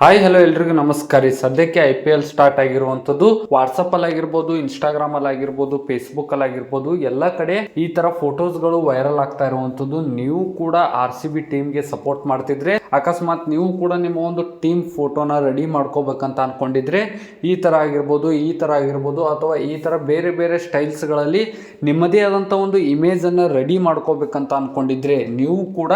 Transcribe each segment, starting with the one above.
Hi hello ಎಲ್ರಿಗೂ ನಮಸ್ಕಾರ ರೀ. ಸದ್ಯಕ್ಕೆ IPL ಸ್ಟಾರ್ಟ್ ಆಗಿರುವಂತದ್ದು ವಾಟ್ಸಪ್ ಅಲ್ಲಿ ಆಗಿರ್ಬೋದು, ಇನ್ಸ್ಟಾಗ್ರಾಮ್ ಅಲ್ಲಿ ಆಗಿರ್ಬೋದು, ಫೇಸ್ಬುಕ್ ಅಲ್ಲಿ ಆಗಿರ್ಬೋದು, ಎಲ್ಲಾ ಕಡೆ ಈ ತರ ಫೋಟೋಸ್ ಗಳು ವೈರಲ್ ಆಗ್ತಾ ಇರುವಂತದ್ದು. ನೀವು ಕೂಡ RCB ಟೀಮ್ ಗೆ ಸಪೋರ್ಟ್ ಮಾಡ್ತಿದ್ರೆ, ಅಕಸ್ಮಾತ್ ನೀವು ಕೂಡ ನಿಮ್ಮ ಒಂದು ಟೀಮ್ ಫೋಟೋನ ರೆಡಿ ಮಾಡ್ಕೋಬೇಕಂತ ಅನ್ಕೊಂಡಿದ್ರೆ ಈ ತರ ಆಗಿರ್ಬೋದು ಅಥವಾ ಈ ತರ ಬೇರೆ ಬೇರೆ ಸ್ಟೈಲ್ಸ್ ಗಳಲ್ಲಿ ನಿಮ್ಮದೇ ಆದಂತ ಒಂದು ಇಮೇಜ್ ಅನ್ನ ರೆಡಿ ಮಾಡ್ಕೋಬೇಕಂತ ಅನ್ಕೊಂಡಿದ್ರೆ, ನೀವು ಕೂಡ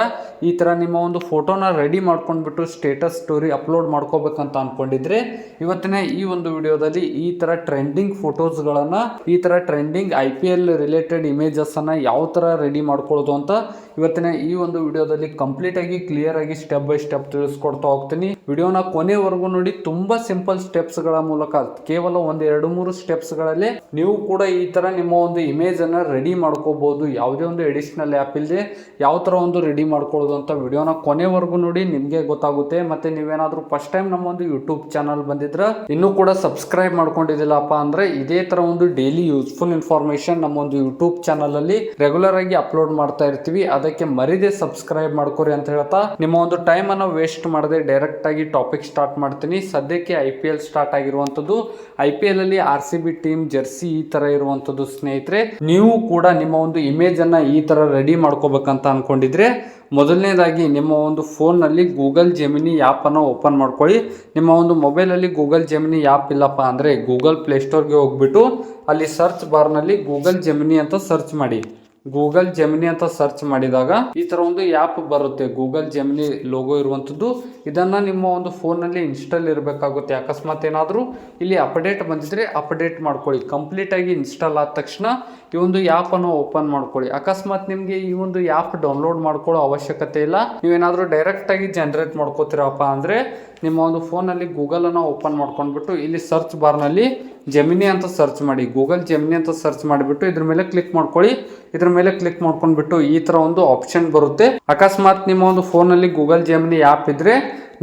ಈ ತರ ನಿಮ್ಮ ಒಂದು ಫೋಟೋನ ರೆಡಿ ಮಾಡ್ಕೊಂಡ್ಬಿಟ್ಟು ಸ್ಟೇಟಸ್ ಸ್ಟೋರಿ ಅಪ್ಲೋಡ್ ಮಾಡ್ಕೋಬೇಕಂತ ಅನ್ಕೊಂಡಿದ್ರೆ, ಇವತ್ತಿನ ಈ ಒಂದು ವಿಡಿಯೋದಲ್ಲಿ ಈ ತರ ಟ್ರೆಂಡಿಂಗ್ ಫೋಟೋಸ್ಗಳನ್ನ, ಈ ತರ ಟ್ರೆಂಡಿಂಗ್ IPL ರಿಲೇಟೆಡ್ ಇಮೇಜಸ್ ಅನ್ನ ಯಾವ ತರ ರೆಡಿ ಮಾಡ್ಕೊಳ್ಳೋದು ಅಂತ ಇವತ್ತಿನ ಈ ಒಂದು ವಿಡಿಯೋದಲ್ಲಿ ಕಂಪ್ಲೀಟ್ ಆಗಿ ಕ್ಲಿಯರ್ ಆಗಿ ಸ್ಟೆಪ್ ಬೈ ಸ್ಟೆಪ್ ತಿಳಿಸ್ಕೊಡ್ತಾ ಹೋಗ್ತೀನಿ. ವಿಡಿಯೋನ ಕೊನೆವರೆಗೂ ನೋಡಿ. ತುಂಬಾ ಸಿಂಪಲ್ ಸ್ಟೆಪ್ಸ್ ಗಳ ಮೂಲಕ, ಕೇವಲ ಒಂದು 2-3 ಸ್ಟೆಪ್ಸ್ ಗಳಲ್ಲಿ ನೀವು ಕೂಡ ಈ ತರ ನಿಮ್ಮ ಒಂದು ಇಮೇಜ್ ಅನ್ನ ರೆಡಿ ಮಾಡ್ಕೋಬಹುದು. ಯಾವುದೇ ಒಂದು ಎಡಿಷನಲ್ ಆ್ಯಪ್ ಇಲ್ಲದೆ ಯಾವ ತರ ಒಂದು ರೆಡಿ ಮಾಡ್ಕೊಳ್ಳೋದು ಅಂತ ವಿಡಿಯೋನ ಕೊನೆವರೆಗೂ ನೋಡಿ, ನಿಮ್ಗೆ ಗೊತ್ತಾಗುತ್ತೆ. ಮತ್ತೆ ನೀವೇನಾದ್ರೂ ಫಸ್ಟ್ ಟೈಮ್ ನಮ್ಮ ಒಂದು ಯೂಟ್ಯೂಬ್ ಚಾನಲ್ ಬಂದಿದ್ರ, ಇನ್ನೂ ಕೂಡ ಸಬ್ಸ್ಕ್ರೈಬ್ ಮಾಡ್ಕೊಂಡಿದ್ದಿಲ್ಲಪ್ಪ ಅಂದ್ರೆ ಇದೇ ತರ ಒಂದು ಡೈಲಿ ಯೂಸ್ಫುಲ್ ಇನ್ಫಾರ್ಮೇಶನ್ ನಮ್ಮ ಒಂದು ಯೂಟ್ಯೂಬ್ ಚಾನಲ್ ಅಲ್ಲಿ ರೆಗ್ಯುಲರ್ ಆಗಿ ಅಪ್ಲೋಡ್ ಮಾಡ್ತಾ ಇರ್ತೀವಿ. ಅದಕ್ಕೆ ಮರಿದೆ ಸಬ್ಸ್ಕ್ರೈಬ್ ಮಾಡ್ಕೋರಿ ಅಂತ ಹೇಳ್ತಾ, ನಿಮ್ಮ ಒಂದು ಟೈಮ್ ಅನ್ನ ವೇಸ್ಟ್ ಮಾಡದೆ ಡೈರೆಕ್ಟ್ ಆಗಿ ಟಾಪಿಕ್ ಸ್ಟಾರ್ಟ್ ಮಾಡ್ತೀನಿ. ಸದ್ಯಕ್ಕೆ IPL ಸ್ಟಾರ್ಟ್ ಆಗಿರುವಂತದ್ದು. IPL ಅಲ್ಲಿ RCB ಟೀಮ್ ಜರ್ಸಿ ಈ ತರ ಇರುವಂತದ್ದು ಸ್ನೇಹಿತರೆ. ನೀವು ಕೂಡ ನಿಮ್ಮ ಒಂದು ಇಮೇಜ್ ಅನ್ನ ಈ ತರ ರೆಡಿ ಮಾಡ್ಕೋಬೇಕಂತ ಅನ್ಕೊಂಡಿದ್ರೆ, ಮೊದಲನೇದಾಗಿ ನಿಮ್ಮ ಒಂದು ಫೋನ್ನಲ್ಲಿ ಗೂಗಲ್ ಜೆಮಿನಿ ಆ್ಯಪ್ ಅನ್ನು ಓಪನ್ ಮಾಡ್ಕೊಳ್ಳಿ. ನಿಮ್ಮ ಒಂದು ಮೊಬೈಲಲ್ಲಿ ಗೂಗಲ್ ಜೆಮಿನಿ ಆ್ಯಪ್ ಇಲ್ಲಪ್ಪ ಅಂದರೆ ಗೂಗಲ್ ಪ್ಲೇಸ್ಟೋರ್ಗೆ ಹೋಗ್ಬಿಟ್ಟು ಅಲ್ಲಿ ಸರ್ಚ್ ಬಾರ್ನಲ್ಲಿ ಗೂಗಲ್ ಜೆಮಿನಿ ಅಂತ ಸರ್ಚ್ ಮಾಡಿ. ಗೂಗಲ್ ಜೆಮಿನಿ ಅಂತ ಸರ್ಚ್ ಮಾಡಿದಾಗ ಈ ತರ ಒಂದು ಆ್ಯಪ್ ಬರುತ್ತೆ, ಗೂಗಲ್ ಜೆಮಿನಿ ಲೋಗೋ ಇರುವಂತದ್ದು. ಇದನ್ನ ನಿಮ್ಮ ಒಂದು ಫೋನ್ನಲ್ಲಿ ಇನ್ಸ್ಟಾಲ್ ಇರಬೇಕಾಗುತ್ತೆ. ಅಕಸ್ಮಾತ್ ಏನಾದರೂ ಇಲ್ಲಿ ಅಪ್ಡೇಟ್ ಬಂದಿದ್ರೆ ಅಪ್ಡೇಟ್ ಮಾಡ್ಕೊಳ್ಳಿ. ಕಂಪ್ಲೀಟ್ ಆಗಿ ಇನ್ಸ್ಟಾಲ್ ಆದ ತಕ್ಷಣ ಈ ಒಂದು ಆ್ಯಪ್ ಅನ್ನು ಓಪನ್ ಮಾಡ್ಕೊಳ್ಳಿ. ಅಕಸ್ಮಾತ್ ನಿಮಗೆ ಈ ಒಂದು ಆ್ಯಪ್ ಡೌನ್ಲೋಡ್ ಮಾಡ್ಕೊಳ್ಳೋ ಅವಶ್ಯಕತೆ ಇಲ್ಲ. ನೀವೇನಾದರೂ ಡೈರೆಕ್ಟ್ ಆಗಿ ಜನರೇಟ್ ಮಾಡ್ಕೋತೀರಪ್ಪ ಅಂದ್ರೆ ನಿಮ್ಮ ಒಂದು ಫೋನಲ್ಲಿ ಗೂಗಲ್ ಅನ್ನು ಓಪನ್ ಮಾಡ್ಕೊಂಡ್ಬಿಟ್ಟು ಇಲ್ಲಿ ಸರ್ಚ್ ಬಾರ್ನಲ್ಲಿ ಜೆಮಿನಿ ಅಂತ ಸರ್ಚ್ ಮಾಡಿ. ಗೂಗಲ್ ಜೆಮಿನಿ ಅಂತ ಸರ್ಚ್ ಮಾಡಿಬಿಟ್ಟು ಇದ್ರ ಮೇಲೆ ಕ್ಲಿಕ್ ಮಾಡ್ಕೊಳ್ಳಿ. ಇದ್ರ ಮೇಲೆ ಕ್ಲಿಕ್ ಮಾಡ್ಕೊಂಡ್ಬಿಟ್ಟು ಈ ತರ ಒಂದು ಆಪ್ಷನ್ ಬರುತ್ತೆ. ಅಕಸ್ಮಾತ್ ನಿಮ್ಮ ಒಂದು ಫೋನಲ್ಲಿ ಗೂಗಲ್ ಜೆಮಿನಿ ಆ್ಯಪ್ ಇದ್ರೆ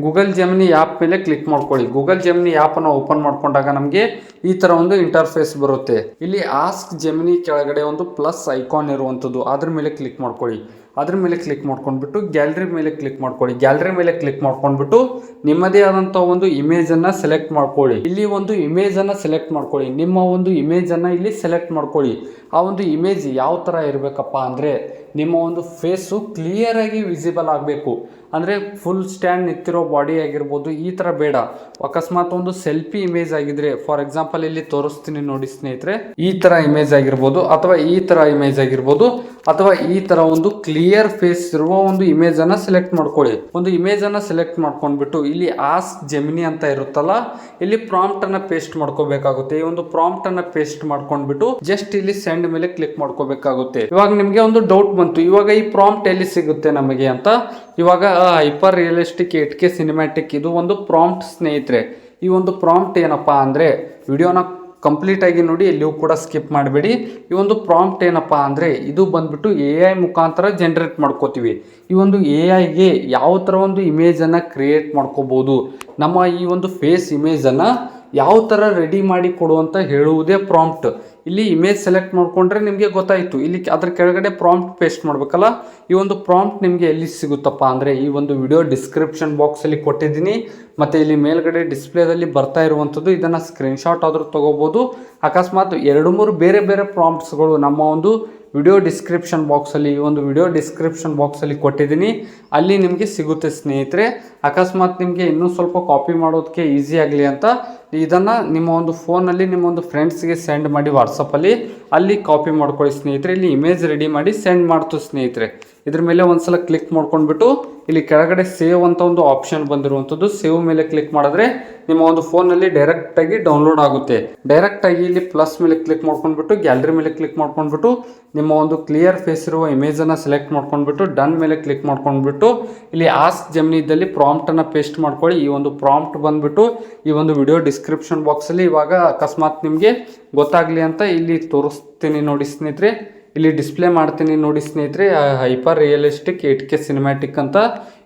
ಗೂಗಲ್ ಜೆಮಿನಿ ಆ್ಯಪ್ ಮೇಲೆ ಕ್ಲಿಕ್ ಮಾಡ್ಕೊಳ್ಳಿ. ಗೂಗಲ್ ಜೆಮಿನಿ ಆ್ಯಪ್ ಅನ್ನು ಓಪನ್ ಮಾಡ್ಕೊಂಡಾಗ ನಮಗೆ ಈ ತರ ಒಂದು ಇಂಟರ್ಫೇಸ್ ಬರುತ್ತೆ. ಇಲ್ಲಿ ಆಸ್ಕ್ ಜೆಮಿನಿ ಕೆಳಗಡೆ ಒಂದು ಪ್ಲಸ್ ಐಕಾನ್ ಇರುವಂತದ್ದು, ಅದ್ರ ಮೇಲೆ ಕ್ಲಿಕ್ ಮಾಡ್ಕೊಳ್ಳಿ. ಅದ್ರ ಮೇಲೆ ಕ್ಲಿಕ್ ಮಾಡ್ಕೊಂಡ್ಬಿಟ್ಟು ಗ್ಯಾಲರಿ ಮೇಲೆ ಕ್ಲಿಕ್ ಮಾಡ್ಕೊಳ್ಳಿ. ಗ್ಯಾಲರಿ ಮೇಲೆ ಕ್ಲಿಕ್ ಮಾಡ್ಕೊಂಡ್ಬಿಟ್ಟು ನಿಮ್ಮದೇ ಆದಂತ ಒಂದು ಇಮೇಜ್ ಅನ್ನ ಸೆಲೆಕ್ಟ್ ಮಾಡ್ಕೊಳ್ಳಿ. ಇಲ್ಲಿ ಒಂದು ಇಮೇಜ್ ಅನ್ನ ಸೆಲೆಕ್ಟ್ ಮಾಡ್ಕೊಳ್ಳಿ. ನಿಮ್ಮ ಒಂದು ಇಮೇಜ್ ಅನ್ನ ಇಲ್ಲಿ ಸೆಲೆಕ್ಟ್ ಮಾಡ್ಕೊಳ್ಳಿ. ಆ ಒಂದು ಇಮೇಜ್ ಯಾವ ತರ ಇರಬೇಕಪ್ಪ ಅಂದ್ರೆ, ನಿಮ್ಮ ಒಂದು ಫೇಸು ಕ್ಲಿಯರ್ ಆಗಿ ವಿಸಿಬಲ್ ಆಗಬೇಕು. ಅಂದರೆ ಫುಲ್ ಸ್ಟ್ಯಾಂಡ್ ನಿಂತಿರೋ ಬಾಡಿ ಆಗಿರ್ಬೋದು, ಈ ಥರ ಬೇಡ. ಅಕಸ್ಮಾತ್ ಒಂದು ಸೆಲ್ಫಿ ಇಮೇಜ್ ಆಗಿದ್ರೆ, ಫಾರ್ ಎಕ್ಸಾಂಪಲ್ ಇಲ್ಲಿ ತೋರಿಸ್ತೀನಿ ನೋಡಿ ಸ್ನೇಹಿತರೆ, ಈ ಥರ ಇಮೇಜ್ ಆಗಿರ್ಬೋದು ಅಥವಾ ಈ ಥರ ಇಮೇಜ್ ಆಗಿರ್ಬೋದು, ಅಥವಾ ಈ ಥರ ಒಂದು ಕ್ಲಿಯರ್ ಫೇಸ್ ಇರುವ ಒಂದು ಇಮೇಜ್ ಅನ್ನ ಸೆಲೆಕ್ಟ್ ಮಾಡ್ಕೊಳ್ಳಿ. ಒಂದು ಇಮೇಜ್ ಅನ್ನ ಸೆಲೆಕ್ಟ್ ಮಾಡ್ಕೊಂಡ್ಬಿಟ್ಟು ಇಲ್ಲಿ ಆಸ್ಕ್ ಜೆಮಿನಿ ಅಂತ ಇರುತ್ತಲ್ಲ, ಇಲ್ಲಿ ಪ್ರಾಂಪ್ಟ್ ಅನ್ನ ಪೇಸ್ಟ್ ಮಾಡ್ಕೋಬೇಕಾಗುತ್ತೆ. ಈ ಒಂದು ಪ್ರಾಂಪ್ಟ್ ಅನ್ನ ಪೇಸ್ಟ್ ಮಾಡ್ಕೊಂಡ್ಬಿಟ್ಟು ಜಸ್ಟ್ ಇಲ್ಲಿ ಸೆಂಡ್ ಮೇಲೆ ಕ್ಲಿಕ್ ಮಾಡ್ಕೋಬೇಕಾಗುತ್ತೆ. ಇವಾಗ ನಿಮಗೆ ಒಂದು ಡೌಟ್ ಬಂತು, ಇವಾಗ ಈ ಪ್ರಾಂಪ್ಟ್ ಎಲ್ಲಿ ಸಿಗುತ್ತೆ ನಮಗೆ ಅಂತ. ಇವಾಗ ಹೈಪರ್ ರಿಯಲಿಸ್ಟಿಕ್ 8K ಸಿನಿಮ್ಯಾಟಿಕ್ ಇದು ಒಂದು ಪ್ರಾಂಪ್ಟ್ ಸ್ನೇಹಿತರೆ. ಈ ಒಂದು ಪ್ರಾಂಪ್ಟ್ ಏನಪ್ಪಾ ಅಂದ್ರೆ, ವಿಡಿಯೋನ ಕಂಪ್ಲೀಟ್ ಆಗಿ ನೋಡಿ, ಎಲ್ಲಿಯೂ ಕೂಡ ಸ್ಕಿಪ್ ಮಾಡಬೇಡಿ. ಈ ಒಂದು ಪ್ರಾಂಪ್ಟ್ ಏನಪ್ಪಾ ಅಂದ್ರೆ, ಇದು ಬಂದ್ಬಿಟ್ಟು AI ಮುಖಾಂತರ ಜನರೇಟ್ ಮಾಡ್ಕೋತೀವಿ. ಈ ಒಂದು AIಗೆ ಯಾವ ಥರ ಒಂದು ಇಮೇಜ್ ಅನ್ನ ಕ್ರಿಯೇಟ್ ಮಾಡ್ಕೋಬಹುದು, ನಮ್ಮ ಈ ಒಂದು ಫೇಸ್ ಇಮೇಜ್ ಅನ್ನ ಯಾವ ಥರ ರೆಡಿ ಮಾಡಿ ಕೊಡುವಂತ ಹೇಳುವುದೇ ಪ್ರಾಂಪ್ಟ್. ಇಲ್ಲಿ ಇಮೇಜ್ ಸೆಲೆಕ್ಟ್ ಮಾಡ್ಕೊಂಡ್ರೆ ನಿಮಗೆ ಗೊತ್ತಾಯಿತು. ಇಲ್ಲಿ ಅದ್ರ ಕೆಳಗಡೆ ಪ್ರಾಂಪ್ಟ್ ಪೇಸ್ಟ್ ಮಾಡ್ಬೇಕಲ್ಲ. ಈ ಒಂದು ಪ್ರಾಂಪ್ಟ್ ನಿಮಗೆ ಎಲ್ಲಿ ಸಿಗುತ್ತಪ್ಪ ಅಂದರೆ, ಈ ಒಂದು ವಿಡಿಯೋ ಡಿಸ್ಕ್ರಿಪ್ಷನ್ ಬಾಕ್ಸಲ್ಲಿ ಕೊಟ್ಟಿದ್ದೀನಿ. ಮತ್ತು ಇಲ್ಲಿ ಮೇಲ್ಗಡೆ ಡಿಸ್ಪ್ಲೇದಲ್ಲಿ ಬರ್ತಾ ಇರುವಂಥದ್ದು, ಇದನ್ನು ಸ್ಕ್ರೀನ್ಶಾಟ್ ಆದರೂ ತೊಗೋಬೋದು. ಅಕಸ್ಮಾತ್ 2-3 ಬೇರೆ ಬೇರೆ ಪ್ರಾಂಪ್ಟ್ಸ್ಗಳು ನಮ್ಮ ಒಂದು ವಿಡಿಯೋ ಡಿಸ್ಕ್ರಿಪ್ಷನ್ ಬಾಕ್ಸಲ್ಲಿ, ಈ ಒಂದು ವಿಡಿಯೋ ಡಿಸ್ಕ್ರಿಪ್ಷನ್ ಬಾಕ್ಸಲ್ಲಿ ಕೊಟ್ಟಿದ್ದೀನಿ, ಅಲ್ಲಿ ನಿಮಗೆ ಸಿಗುತ್ತೆ ಸ್ನೇಹಿತರೆ. ಅಕಸ್ಮಾತ್ ನಿಮಗೆ ಇನ್ನೂ ಸ್ವಲ್ಪ ಕಾಪಿ ಮಾಡೋದಕ್ಕೆ ಈಸಿ ಆಗಲಿ ಅಂತ ಇದನ್ನು ನಿಮ್ಮ ಒಂದು ಫೋನಲ್ಲಿ ನಿಮ್ಮ ಒಂದು ಫ್ರೆಂಡ್ಸ್ಗೆ ಸೆಂಡ್ ಮಾಡಿ ವಾಟ್ಸಪ್ಪಲ್ಲಿ, ಅಲ್ಲಿ ಕಾಪಿ ಮಾಡ್ಕೊಳ್ಳಿ ಸ್ನೇಹಿತರೆ. ಇಲ್ಲಿ ಇಮೇಜ್ ರೆಡಿ ಮಾಡಿ ಸೆಂಡ್ ಮಾಡ್ತು ಸ್ನೇಹಿತರೆ. ಇದ್ರ ಮೇಲೆ ಒಂದ್ಸಲ ಕ್ಲಿಕ್ ಮಾಡ್ಕೊಂಡ್ಬಿಟ್ಟು ಇಲ್ಲಿ ಕೆಳಗಡೆ ಸೇವ್ ಅಂತ ಒಂದು ಆಪ್ಷನ್ ಬಂದಿರುವಂಥದ್ದು, ಸೇವ್ ಮೇಲೆ ಕ್ಲಿಕ್ ಮಾಡಿದ್ರೆ ನಿಮ್ಮ ಒಂದು ಫೋನಲ್ಲಿ ಡೈರೆಕ್ಟ್ ಆಗಿ ಡೌನ್ಲೋಡ್ ಆಗುತ್ತೆ. ಡೈರೆಕ್ಟ್ ಆಗಿ ಇಲ್ಲಿ ಪ್ಲಸ್ ಮೇಲೆ ಕ್ಲಿಕ್ ಮಾಡ್ಕೊಂಡ್ಬಿಟ್ಟು ಗ್ಯಾಲರಿ ಮೇಲೆ ಕ್ಲಿಕ್ ಮಾಡ್ಕೊಂಡ್ಬಿಟ್ಟು ನಿಮ್ಮ ಒಂದು ಕ್ಲಿಯರ್ ಫೇಸ್ ಇರುವ ಇಮೇಜ್ ಅನ್ನ ಸೆಲೆಕ್ಟ್ ಮಾಡ್ಕೊಂಡ್ಬಿಟ್ಟು ಡನ್ ಮೇಲೆ ಕ್ಲಿಕ್ ಮಾಡ್ಕೊಂಡ್ಬಿಟ್ಟು ಇಲ್ಲಿ ಆಸ್ಕ್ ಜೆಮಿನಿ ಇದ್ದಲ್ಲಿ ಪ್ರಾಂಪ್ಟ್ ಅನ್ನ ಪೇಸ್ಟ್ ಮಾಡ್ಕೊಳ್ಳಿ. ಈ ಒಂದು ಪ್ರಾಂಪ್ಟ್ ಬಂದ್ಬಿಟ್ಟು ಈ ಒಂದು ವಿಡಿಯೋ ಡಿಸ್ಕ್ರಿಪ್ಷನ್ ಬಾಕ್ಸಲ್ಲಿ, ಇವಾಗ ಅಕಸ್ಮಾತ್ ನಿಮಗೆ ಗೊತ್ತಾಗ್ಲಿ ಅಂತ ಇಲ್ಲಿ ತೋರಿಸ್ತೀನಿ ನೋಡಿ ಸ್ನೇಹಿತರೆ. ಇಲ್ಲಿ ಡಿಸ್ಪ್ಲೇ ಮಾಡ್ತೀನಿ ನೋಡಿ ಸ್ನೇಹಿತರೆ, ಹೈಪರ್ ರಿಯಲಿಸ್ಟಿಕ್ 8K ಸಿನಿಮ್ಯಾಟಿಕ್ ಅಂತ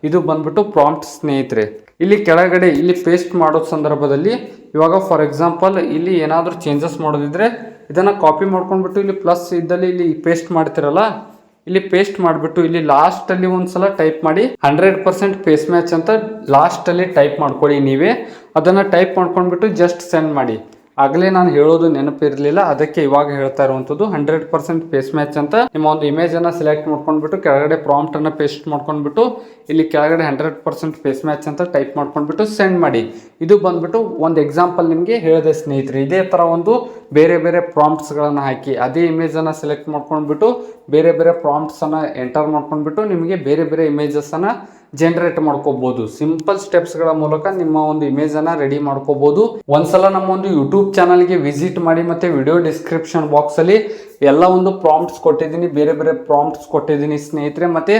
ಇದು ಬಂದ್ಬಿಟ್ಟು ಪ್ರಾಂಪ್ಟ್ ಸ್ನೇಹಿತರೆ. ಇಲ್ಲಿ ಕೆಳಗಡೆ ಇಲ್ಲಿ ಪೇಸ್ಟ್ ಮಾಡೋ ಸಂದರ್ಭದಲ್ಲಿ ಇವಾಗ ಫಾರ್ ಎಕ್ಸಾಂಪಲ್ ಇಲ್ಲಿ ಏನಾದರೂ ಚೇಂಜಸ್ ಮಾಡೋದಿದ್ರೆ ಇದನ್ನು ಕಾಪಿ ಮಾಡ್ಕೊಂಡ್ಬಿಟ್ಟು ಇಲ್ಲಿ ಪ್ಲಸ್ ಇದ್ದಲ್ಲಿ ಇಲ್ಲಿ ಪೇಸ್ಟ್ ಮಾಡ್ತಿರಲ್ಲ, ಇಲ್ಲಿ ಪೇಸ್ಟ್ ಮಾಡಿಬಿಟ್ಟು ಇಲ್ಲಿ ಲಾಸ್ಟಲ್ಲಿ ಒಂದ್ಸಲ ಟೈಪ್ ಮಾಡಿ 100% ಫೇಸ್ ಮ್ಯಾಚ್ ಅಂತ ಲಾಸ್ಟಲ್ಲಿ ಟೈಪ್ ಮಾಡ್ಕೊಳ್ಳಿ. ನೀವೇ ಅದನ್ನು ಟೈಪ್ ಮಾಡ್ಕೊಂಡ್ಬಿಟ್ಟು ಜಸ್ಟ್ ಸೆಂಡ್ ಮಾಡಿ. ಆಗಲೇ ನಾನು ಹೇಳೋದು ನೆನಪಿರಲಿಲ್ಲ, ಅದಕ್ಕೆ ಇವಾಗ ಹೇಳ್ತಾ ಇರುವಂಥದ್ದು 100% ಫೇಸ್ ಮ್ಯಾಚ್ ಅಂತ. ನಿಮ್ಮ ಒಂದು ಇಮೇಜನ್ನು ಸೆಲೆಕ್ಟ್ ಮಾಡ್ಕೊಂಡ್ಬಿಟ್ಟು ಕೆಳಗಡೆ ಪ್ರಾಂಪ್ಟನ್ನು ಪೇಸ್ಟ್ ಮಾಡ್ಕೊಂಡ್ಬಿಟ್ಟು ಇಲ್ಲಿ ಕೆಳಗಡೆ 100% ಫೇಸ್ ಮ್ಯಾಚ್ ಅಂತ ಟೈಪ್ ಮಾಡ್ಕೊಂಡ್ಬಿಟ್ಟು ಸೆಂಡ್ ಮಾಡಿ. ಇದು ಬಂದ್ಬಿಟ್ಟು ಒಂದು ಎಕ್ಸಾಂಪಲ್ ನಿಮಗೆ ಹೇಳಿದೆ ಸ್ನೇಹಿತರೆ. ಇದೇ ಥರ ಒಂದು ಬೇರೆ ಬೇರೆ ಪ್ರಾಂಪ್ಟ್ಸ್ಗಳನ್ನು ಹಾಕಿ ಅದೇ ಇಮೇಜನ್ನು ಸೆಲೆಕ್ಟ್ ಮಾಡ್ಕೊಂಡ್ಬಿಟ್ಟು ಬೇರೆ ಬೇರೆ ಪ್ರಾಂಪ್ಟ್ಸನ್ನು ಎಂಟರ್ ಮಾಡ್ಕೊಂಡ್ಬಿಟ್ಟು ನಿಮಗೆ ಬೇರೆ ಬೇರೆ ಇಮೇಜಸ್ಸನ್ನು ಜನರೇಟ್ ಮಾಡ್ಕೋಬಹುದು. ಸಿಂಪಲ್ ಸ್ಟೆಪ್ಸ್ಗಳ ಮೂಲಕ ನಿಮ್ಮ ಒಂದು ಇಮೇಜನ್ನು ರೆಡಿ ಮಾಡ್ಕೋಬಹುದು. ಒಂದ್ಸಲ ನಮ್ಮ ಒಂದು ಯೂಟ್ಯೂಬ್ ಚಾನಲ್ಗೆ ವಿಸಿಟ್ ಮಾಡಿ, ಮತ್ತೆ ವಿಡಿಯೋ ಡಿಸ್ಕ್ರಿಪ್ಷನ್ ಬಾಕ್ಸಲ್ಲಿ ಎಲ್ಲ ಒಂದು ಪ್ರಾಂಪ್ಟ್ಸ್ ಕೊಟ್ಟಿದ್ದೀನಿ, ಬೇರೆ ಬೇರೆ ಪ್ರಾಂಪ್ಟ್ಸ್ ಕೊಟ್ಟಿದ್ದೀನಿ ಸ್ನೇಹಿತರೆ. ಮತ್ತೆ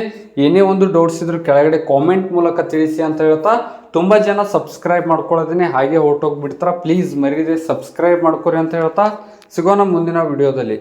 ಏನೇ ಒಂದು ಡೌಟ್ಸ್ ಇದ್ರೂ ಕೆಳಗಡೆ ಕಾಮೆಂಟ್ ಮೂಲಕ ತಿಳಿಸಿ ಅಂತ ಹೇಳ್ತಾ, ತುಂಬ ಜನ ಸಬ್ಸ್ಕ್ರೈಬ್ ಮಾಡ್ಕೊಳ್ಳೋದನ್ನೇ ಹಾಗೆ ಹೊರಟೋಗ್ಬಿಡ್ತಾರ. ಪ್ಲೀಸ್ ಮರೀದೆ ಸಬ್ಸ್ಕ್ರೈಬ್ ಮಾಡ್ಕೊರಿ ಅಂತ ಹೇಳ್ತಾ ಸಿಗೋಣ ಮುಂದಿನ ವಿಡಿಯೋದಲ್ಲಿ.